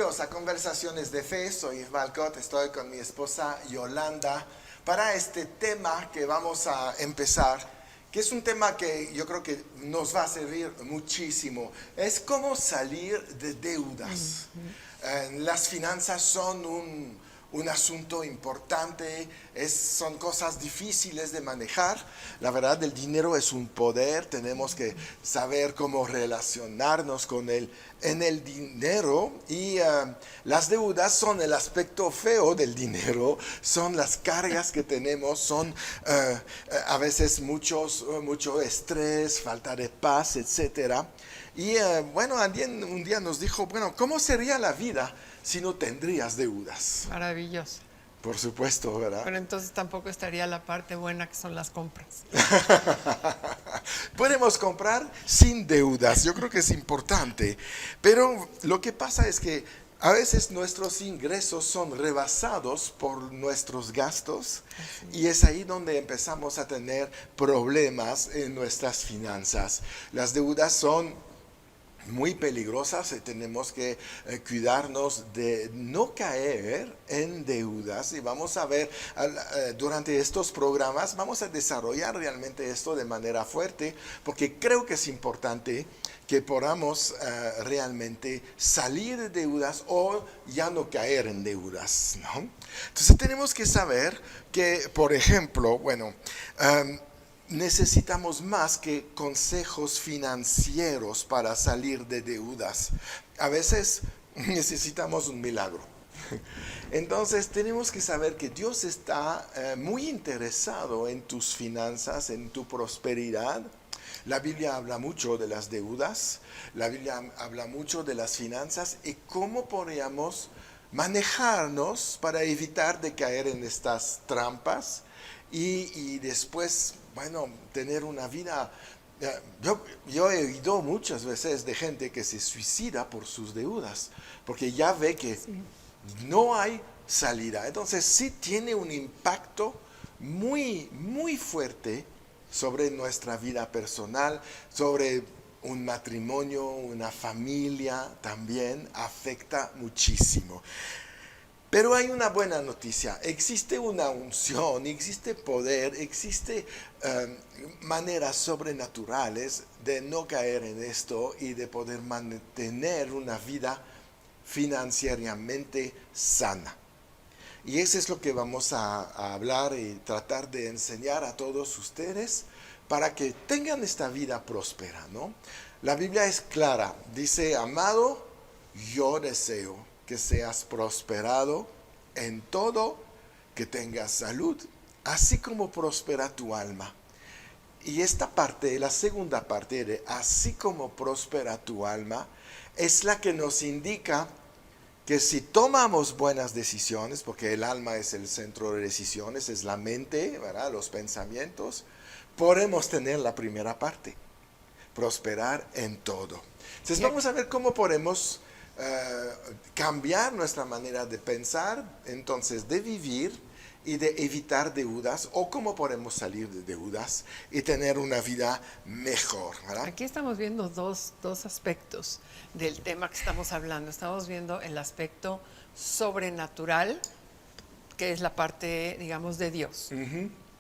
Bienvenidos a Conversaciones de Fe. Soy Valcott, estoy con mi esposa Yolanda para este tema que vamos a empezar, que es un tema que yo creo que nos va a servir muchísimo. Es cómo salir de deudas. Las finanzas son un asunto importante, son cosas difíciles de manejar. La verdad, el dinero es un poder, tenemos que saber cómo relacionarnos en el dinero, y las deudas son el aspecto feo del dinero, son las cargas que tenemos, son a veces mucho estrés, falta de paz, etcétera. Y bueno, alguien un día nos dijo, bueno, ¿cómo sería la vida si no tendrías deudas? Maravilloso. Por supuesto, ¿verdad? Pero entonces tampoco estaría la parte buena, que son las compras. Podemos comprar sin deudas, yo creo que es importante, pero lo que pasa es que a veces nuestros ingresos son rebasados por nuestros gastos, y es ahí donde empezamos a tener problemas en nuestras finanzas. Las deudas son muy peligrosas y tenemos que cuidarnos de no caer en deudas, y vamos a ver durante estos programas, vamos a desarrollar realmente esto de manera fuerte, porque creo que es importante que podamos realmente salir de deudas o ya no caer en deudas, ¿no? Entonces tenemos que saber que, por ejemplo, bueno, necesitamos más que consejos financieros para salir de deudas. A veces necesitamos un milagro. Entonces tenemos que saber que Dios está muy interesado en tus finanzas, en tu prosperidad. La Biblia habla mucho de las deudas, la Biblia habla mucho de las finanzas y cómo podríamos manejarnos para evitar de caer en estas trampas y después, bueno, tener una vida. Yo he oído muchas veces de gente que se suicida por sus deudas, porque ya ve que no hay salida. Entonces sí tiene un impacto muy, muy fuerte sobre nuestra vida personal, sobre un matrimonio, una familia, también afecta muchísimo. Pero hay una buena noticia, existe una unción, existe poder, existe maneras sobrenaturales de no caer en esto y de poder mantener una vida financieramente sana. Y eso es lo que vamos a hablar y tratar de enseñar a todos ustedes para que tengan esta vida próspera, ¿no? La Biblia es clara, dice, amado, yo deseo que seas prosperado en todo, que tengas salud, así como prospera tu alma. Y esta parte, la segunda parte de así como prospera tu alma, es la que nos indica que si tomamos buenas decisiones, porque el alma es el centro de decisiones, es la mente, ¿verdad? Los pensamientos, podemos tener la primera parte, prosperar en todo. Entonces vamos a ver cómo podemos cambiar nuestra manera de pensar, entonces de vivir y de evitar deudas, o cómo podemos salir de deudas y tener una vida mejor, ¿verdad? Aquí estamos viendo dos aspectos del tema que estamos hablando. Estamos viendo el aspecto sobrenatural, que es la parte, digamos, de Dios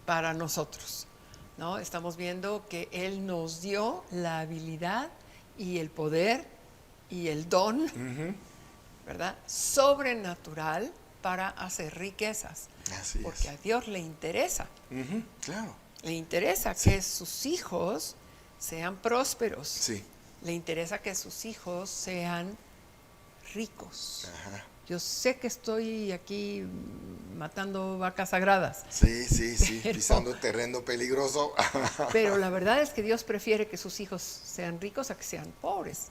para nosotros, ¿no? Estamos viendo que Él nos dio la habilidad y el poder y el don, ¿verdad? Sobrenatural para hacer riquezas. Así porque es. a Dios le interesa. Claro. Le interesa Sí. que sus hijos sean prósperos. Sí. Le interesa que sus hijos sean ricos. Ajá. Yo sé que estoy aquí matando vacas sagradas. Sí, Pero- pisando terreno peligroso. Pero la verdad es que Dios prefiere que sus hijos sean ricos a que sean pobres.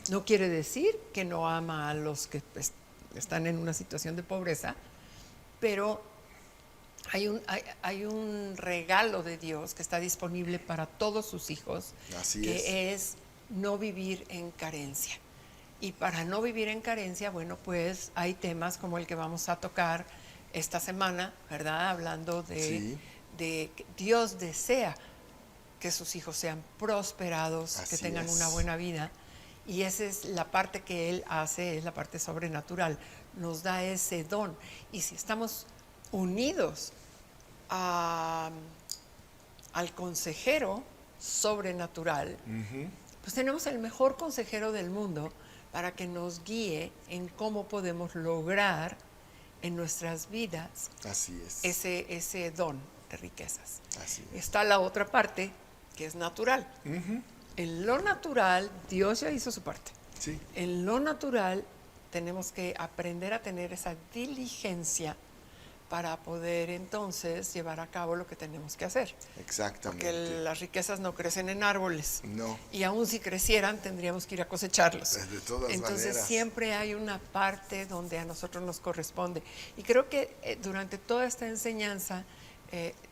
No quiere decir que no ama a los que están en una situación de pobreza, pero hay un regalo de Dios que está disponible para todos sus hijos, Así que es no vivir en carencia. Y para no vivir en carencia, bueno, pues hay temas como el que vamos a tocar esta semana, ¿verdad? Hablando de que Dios desea que sus hijos sean prosperados, que tengan una buena vida. Y esa es la parte que Él hace, es la parte sobrenatural. Nos da ese don. Y si estamos unidos al consejero sobrenatural, pues tenemos el mejor consejero del mundo para que nos guíe en cómo podemos lograr en nuestras vidas Así es. ese don de riquezas. Así es. Está la otra parte que es natural. En lo natural, Dios ya hizo su parte. Sí. En lo natural tenemos que aprender a tener esa diligencia para poder entonces llevar a cabo lo que tenemos que hacer. Exactamente. Porque las riquezas no crecen en árboles. No. Y aún si crecieran, tendríamos que ir a cosecharlos. De todas Entonces maneras. siempre hay una parte donde a nosotros nos corresponde. Y creo que durante toda esta enseñanza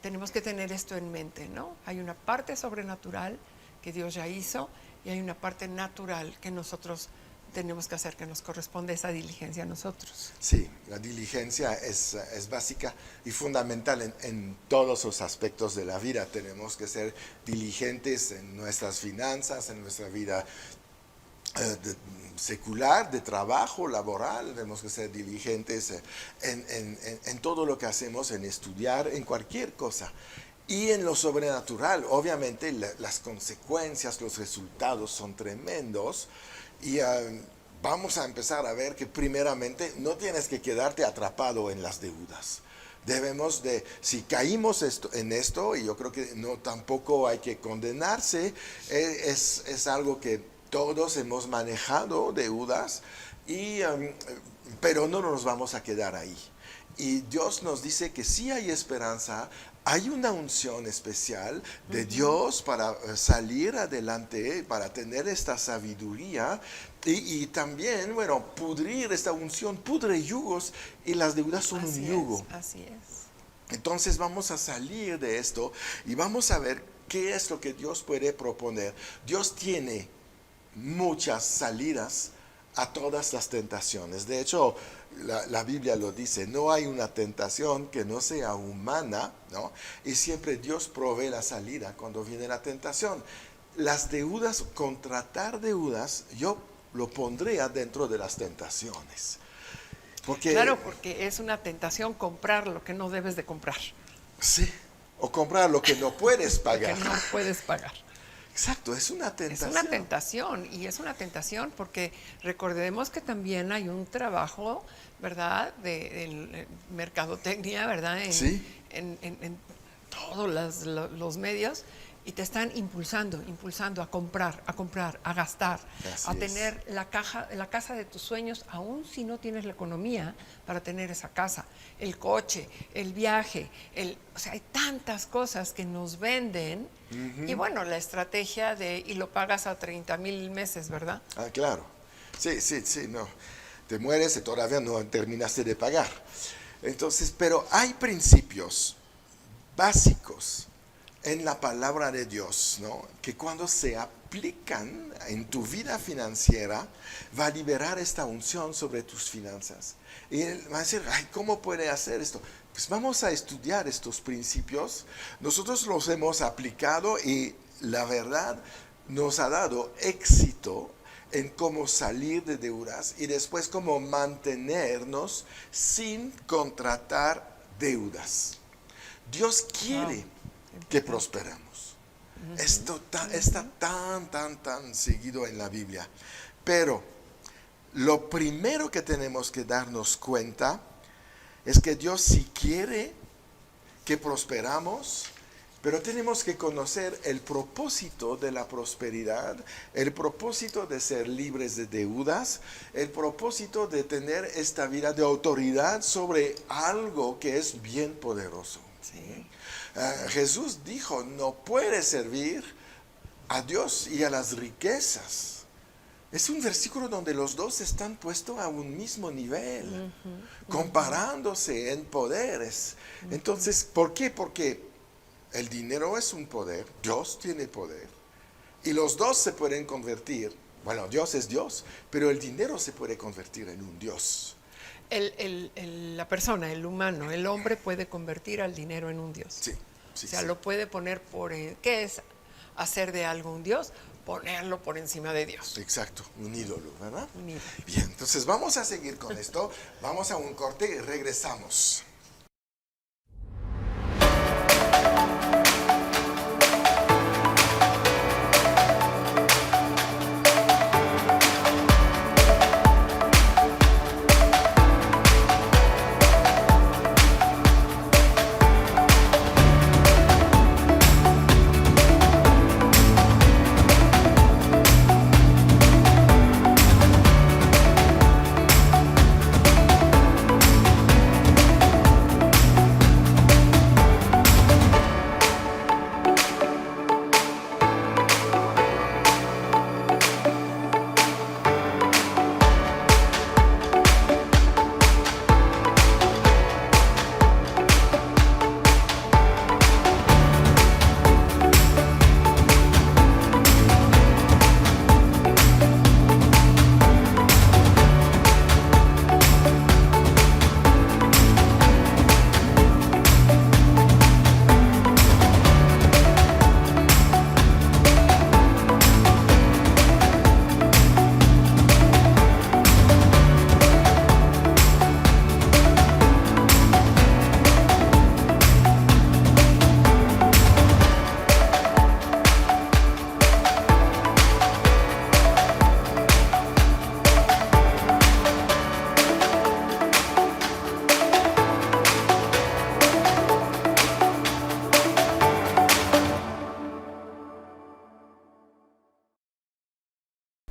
tenemos que tener esto en mente, ¿no? Hay una parte sobrenatural que Dios ya hizo y hay una parte natural que nosotros tenemos que hacer, que nos corresponde esa diligencia a nosotros. Sí, la diligencia es básica y fundamental en todos los aspectos de la vida. Tenemos que ser diligentes en nuestras finanzas, en nuestra vida secular, de trabajo, laboral. Tenemos que ser diligentes en todo lo que hacemos, en estudiar, en cualquier cosa. Y en lo sobrenatural, obviamente las consecuencias, los resultados son tremendos. Y vamos a empezar a ver que primeramente no tienes que quedarte atrapado en las deudas. Debemos de, si caímos en esto, y yo creo que no tampoco hay que condenarse, es algo que todos hemos manejado, deudas, pero no nos vamos a quedar ahí. Y Dios nos dice que sí hay esperanza. Hay una unción especial de Dios para salir adelante, para tener esta sabiduría y también, bueno, pudrir esta unción, pudre yugos y las deudas son un yugo. Así es. Entonces vamos a salir de esto y vamos a ver qué es lo que Dios puede proponer. Dios tiene muchas salidas a todas las tentaciones. De hecho, la Biblia lo dice, no hay una tentación que no sea humana, ¿no? Y siempre Dios provee la salida cuando viene la tentación. Las deudas, contratar deudas, yo lo pondría dentro de las tentaciones. Claro, porque es una tentación comprar lo que no debes de comprar. Sí, o comprar lo que no puedes pagar. Lo que no puedes pagar. Exacto, es una tentación. Es una tentación, y es una tentación porque recordemos que también hay un trabajo, ¿verdad?, de mercadotecnia, ¿verdad?, Sí. en todos los medios, y te están impulsando a comprar, a gastar, Así a es. tener la casa de tus sueños, aun si no tienes la economía para tener esa casa, el coche, el viaje, o sea, hay tantas cosas que nos venden. Y bueno, la estrategia y lo pagas a 30,000 meses, ¿verdad? Ah, claro. Sí, no. Te mueres y todavía no terminaste de pagar. Entonces, pero hay principios básicos en la palabra de Dios, ¿no?, que cuando se aplican en tu vida financiera, va a liberar esta unción sobre tus finanzas. Y él va a decir, ay, ¿cómo puede hacer esto? Pues vamos a estudiar estos principios. Nosotros los hemos aplicado y la verdad nos ha dado éxito en cómo salir de deudas y después cómo mantenernos sin contratar deudas. Dios quiere que prosperamos. Esto está tan seguido en la Biblia. Pero lo primero que tenemos que darnos cuenta es que Dios sí quiere que prosperamos, pero tenemos que conocer el propósito de la prosperidad, el propósito de ser libres de deudas, el propósito de tener esta vida de autoridad sobre algo que es bien poderoso. Sí. Jesús dijo, no puedes servir a Dios y a las riquezas. Es un versículo donde los dos están puestos a un mismo nivel, comparándose en poderes. Entonces, ¿por qué? Porque el dinero es un poder, Dios tiene poder, y los dos se pueden convertir. Bueno, Dios es Dios, pero el dinero se puede convertir en un Dios. La persona, el humano, el hombre puede convertir al dinero en un Dios. Sí, O sea, lo puede poner ¿qué es hacer de algo un Dios? ponerlo por encima de Dios. Exacto, un ídolo, ¿verdad? Un ídolo. Bien, entonces vamos a seguir con esto. Vamos a un corte y regresamos.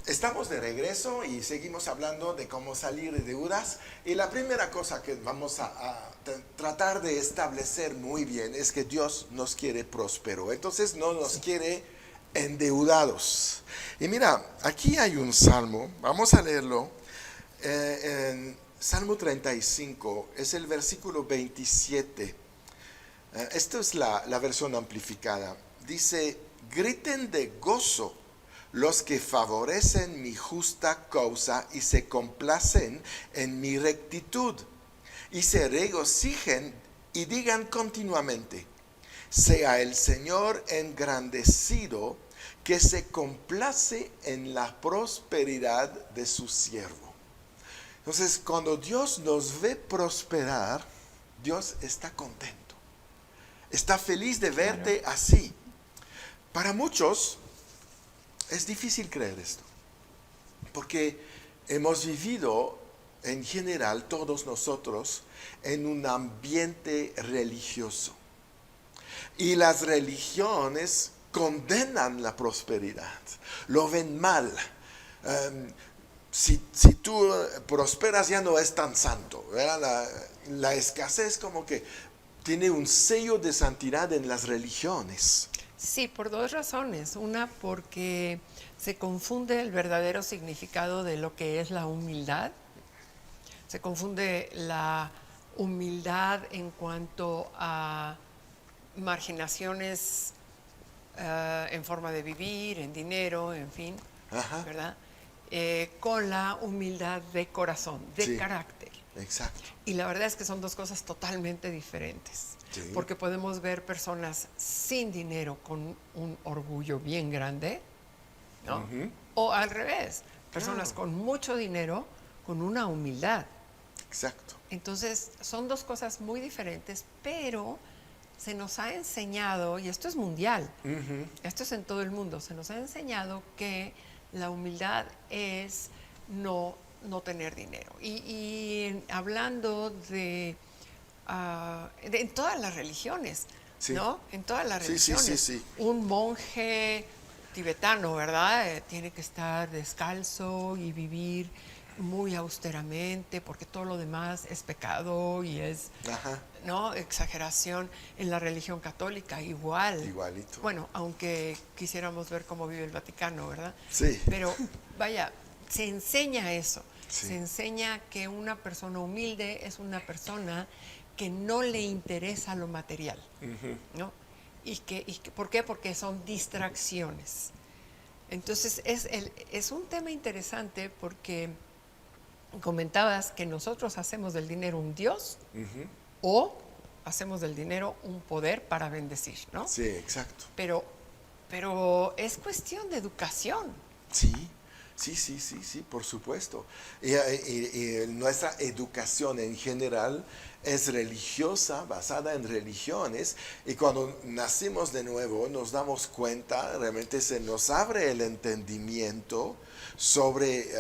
Estamos de regreso y seguimos hablando de cómo salir de deudas. Y la primera cosa que vamos a tratar de establecer muy bien es que Dios nos quiere próspero. Entonces no nos quiere endeudados. Y mira, aquí hay un salmo, vamos a leerlo. En Salmo 35, es el versículo 27. Esta es la versión amplificada. Dice, griten de gozo los que favorecen mi justa causa y se complacen en mi rectitud, y se regocijen y digan continuamente, sea el Señor engrandecido, que se complace en la prosperidad de su siervo. Entonces, cuando Dios nos ve prosperar, Dios está contento, está feliz de verte así. Para muchos es difícil creer esto, porque hemos vivido en general todos nosotros en un ambiente religioso. Y las religiones condenan la prosperidad, lo ven mal. Si tú prosperas ya no es tan santo, ¿verdad? La escasez como que tiene un sello de santidad en las religiones. Sí, por dos razones. Una, porque se confunde el verdadero significado de lo que es la humildad. Se confunde la humildad en cuanto a marginaciones en forma de vivir, en dinero, en fin, Ajá. ¿verdad? Con la humildad de corazón, de carácter. Exacto. Y la verdad es que son dos cosas totalmente diferentes. Sí. Porque podemos ver personas sin dinero con un orgullo bien grande, ¿no? Uh-huh. O al revés, personas con mucho dinero con una humildad. Exacto. Entonces, son dos cosas muy diferentes, pero se nos ha enseñado, y esto es mundial, esto es en todo el mundo, se nos ha enseñado que la humildad es no tener dinero. Y hablando de en todas las religiones, sí. ¿no? En todas las religiones. Sí. Un monje tibetano, ¿verdad? Tiene que estar descalzo y vivir muy austeramente porque todo lo demás es pecado y es, ¿no? Exageración. En la religión católica igual. Igualito. Bueno, aunque quisiéramos ver cómo vive el Vaticano, ¿verdad? Sí. Pero vaya, se enseña eso. Sí. Se enseña que una persona humilde es una persona que no le interesa lo material, ¿no? ¿Por qué? Porque son distracciones. Entonces, es un tema interesante porque comentabas que nosotros hacemos del dinero un Dios o hacemos del dinero un poder para bendecir, ¿no? Sí, exacto. Pero pero es cuestión de educación. Sí, sí, por supuesto. Y nuestra educación en general es religiosa, basada en religiones, y cuando nacimos de nuevo nos damos cuenta, realmente se nos abre el entendimiento sobre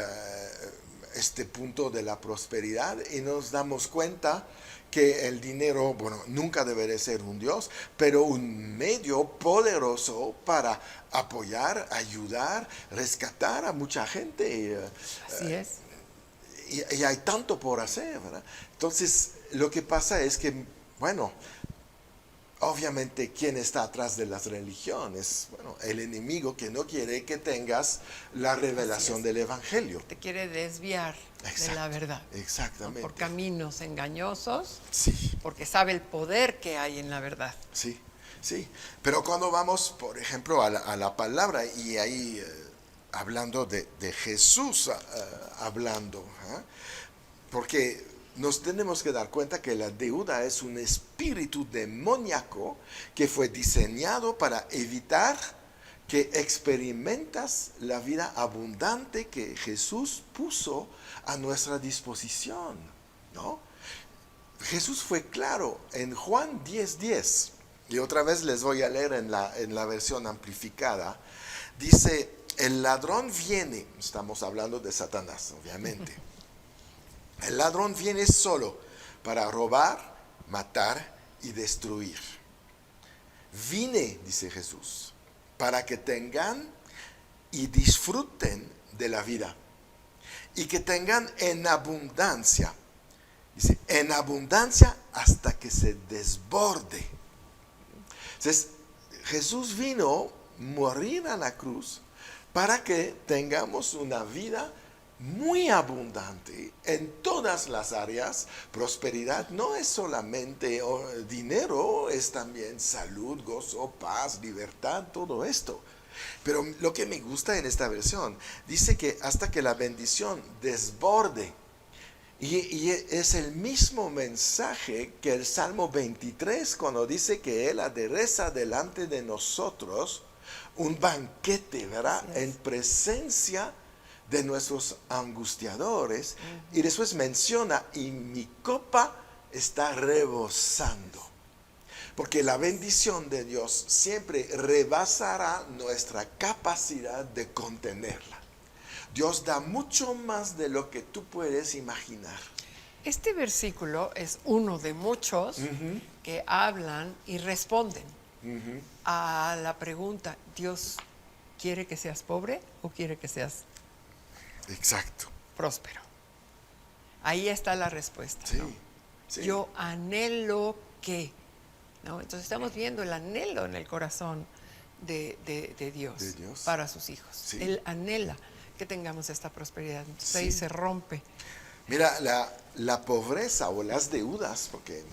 este punto de la prosperidad y nos damos cuenta que el dinero, bueno, nunca debería ser un Dios, pero un medio poderoso para apoyar, ayudar, rescatar a mucha gente. Así es. Y hay tanto por hacer, ¿verdad? Entonces, lo que pasa es que, bueno, obviamente, ¿quién está atrás de las religiones? Bueno, el enemigo que no quiere que tengas la revelación del Evangelio. Te quiere desviar de la verdad. Exactamente. ¿No? Por caminos engañosos. Sí. Porque sabe el poder que hay en la verdad. Sí, sí. Pero cuando vamos, por ejemplo, a la palabra, y ahí hablando de Jesús hablando, porque nos tenemos que dar cuenta que la deuda es un espíritu demoníaco que fue diseñado para evitar que experimentas la vida abundante que Jesús puso a nuestra disposición, ¿no? Jesús fue claro en Juan 10:10, y otra vez les voy a leer en la versión amplificada. Dice, el ladrón viene, estamos hablando de Satanás, obviamente. El ladrón viene solo para robar, matar y destruir. Vine, dice Jesús, para que tengan y disfruten de la vida y que tengan en abundancia. Dice, en abundancia hasta que se desborde. Entonces, Jesús vino a morir a la cruz para que tengamos una vida muy abundante en todas las áreas. Prosperidad no es solamente dinero, es también salud, gozo, paz, libertad, todo esto. Pero lo que me gusta en esta versión, dice que hasta que la bendición desborde. Y es el mismo mensaje que el Salmo 23, cuando dice que Él adereza delante de nosotros un banquete, ¿verdad? En presencia de nuestros angustiadores. Y después menciona, y mi copa está rebosando. Porque la bendición de Dios siempre rebasará nuestra capacidad de contenerla. Dios da mucho más de lo que tú puedes imaginar. Este versículo es uno de muchos que hablan y responden a la pregunta, ¿Dios quiere que seas pobre o quiere que seas exacto próspero? Ahí está la respuesta. Sí, ¿no? sí. Yo anhelo que, ¿no? Entonces estamos viendo el anhelo en el corazón de Dios, para sus hijos. Sí. Él anhela que tengamos esta prosperidad. Entonces ahí se rompe. Mira, la pobreza o las deudas, porque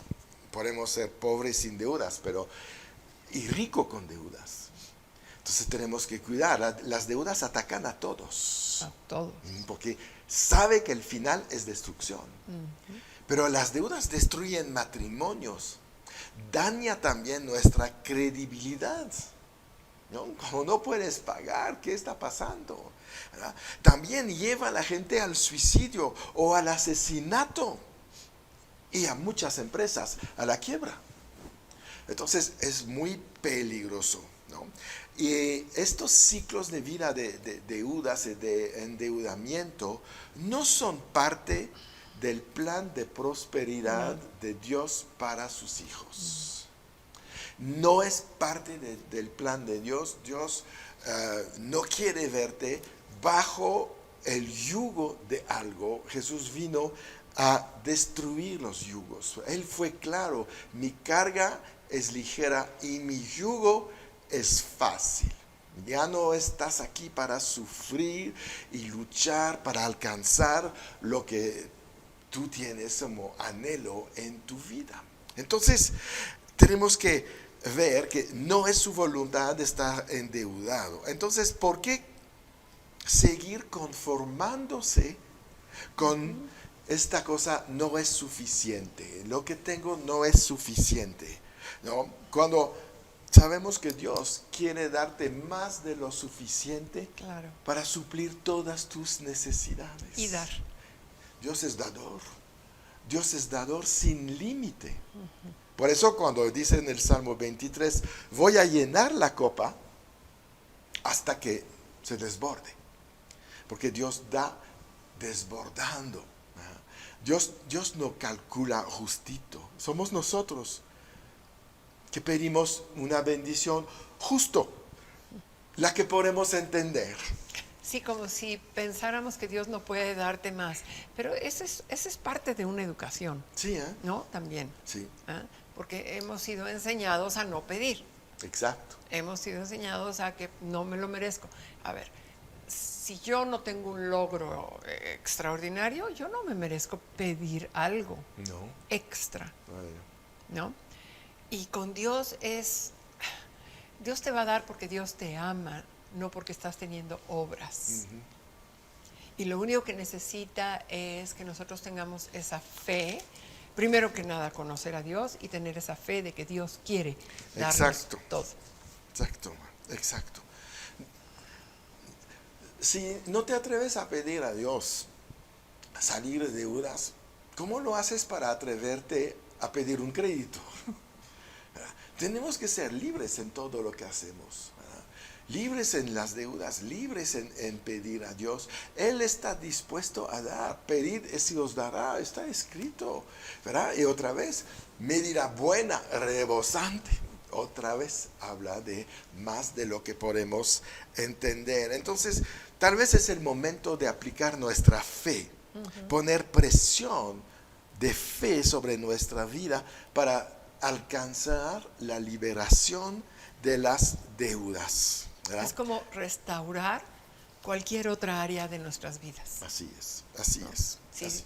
podemos ser pobres sin deudas, pero y rico con deudas. Entonces tenemos que cuidar. Las deudas atacan a todos. A todos. Porque sabe que el final es destrucción. Pero las deudas destruyen matrimonios. Daña también nuestra credibilidad. ¿No? Como no puedes pagar, ¿qué está pasando? ¿Verdad? También lleva a la gente al suicidio o al asesinato y a muchas empresas a la quiebra. Entonces es muy peligroso, ¿no? Y estos ciclos de vida de deudas y de endeudamiento no son parte del plan de prosperidad de Dios para sus hijos. No es parte del plan de Dios. Dios no quiere verte bajo el yugo de algo. Jesús vino a destruir los yugos. Él fue claro, mi carga es ligera y mi yugo es fácil. Ya no estás aquí para sufrir y luchar para alcanzar lo que tú tienes como anhelo en tu vida. Entonces, tenemos que ver que no es su voluntad estar endeudado. Entonces, ¿por qué seguir conformándose con esta cosa? No es suficiente, lo que tengo no es suficiente, ¿no? Cuando sabemos que Dios quiere darte más de lo suficiente Claro. para suplir todas tus necesidades. Y dar. Dios es dador. Dios es dador sin límite. Por eso cuando dice en el Salmo 23, voy a llenar la copa hasta que se desborde. Porque Dios da desbordando. Dios no calcula justito. Somos nosotros que pedimos una bendición justo, la que podemos entender. Sí, como si pensáramos que Dios no puede darte más. Pero esa es parte de una educación, Sí, ¿no? También. sí, Porque hemos sido enseñados a no pedir. exacto. Hemos sido enseñados a que no me lo merezco. A ver, si yo no tengo un logro extraordinario, yo no me merezco pedir algo No, extra, bueno, ¿no? Y con Dios Dios te va a dar porque Dios te ama, no porque estás teniendo obras. Y lo único que necesita es que nosotros tengamos esa fe, primero que nada conocer a Dios y tener esa fe de que Dios quiere darnos exacto, todo. exacto, exacto. Si no te atreves a pedir a Dios salir de deudas, ¿cómo lo haces para atreverte a pedir un crédito? Tenemos que ser libres en todo lo que hacemos, ¿verdad? Libres en las deudas, libres en pedir a Dios. Él está dispuesto a dar. Pedid y se os dará, está escrito, ¿verdad? Y otra vez, medida buena, rebosante. Otra vez habla de más de lo que podemos entender. Entonces, tal vez es el momento de aplicar nuestra fe, poner presión de fe sobre nuestra vida para alcanzar la liberación de las deudas, ¿verdad? Es como restaurar cualquier otra área de nuestras vidas. Así es, así ¿No? es.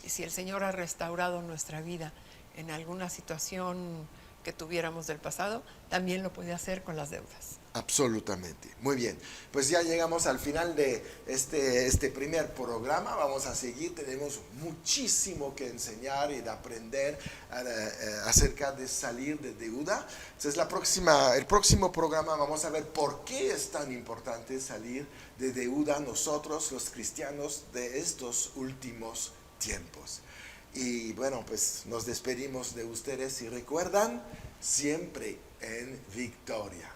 Si el Señor ha restaurado nuestra vida en alguna situación que tuviéramos del pasado, también lo puede hacer con las deudas. Absolutamente. Muy bien. Pues ya llegamos al final de este primer programa. Vamos a seguir. Tenemos muchísimo que enseñar y de aprender acerca de salir de deuda. Entonces el próximo programa vamos a ver por qué es tan importante salir de deuda nosotros los cristianos de estos últimos tiempos. Y bueno, pues nos despedimos de ustedes y recuerdan, siempre en victoria.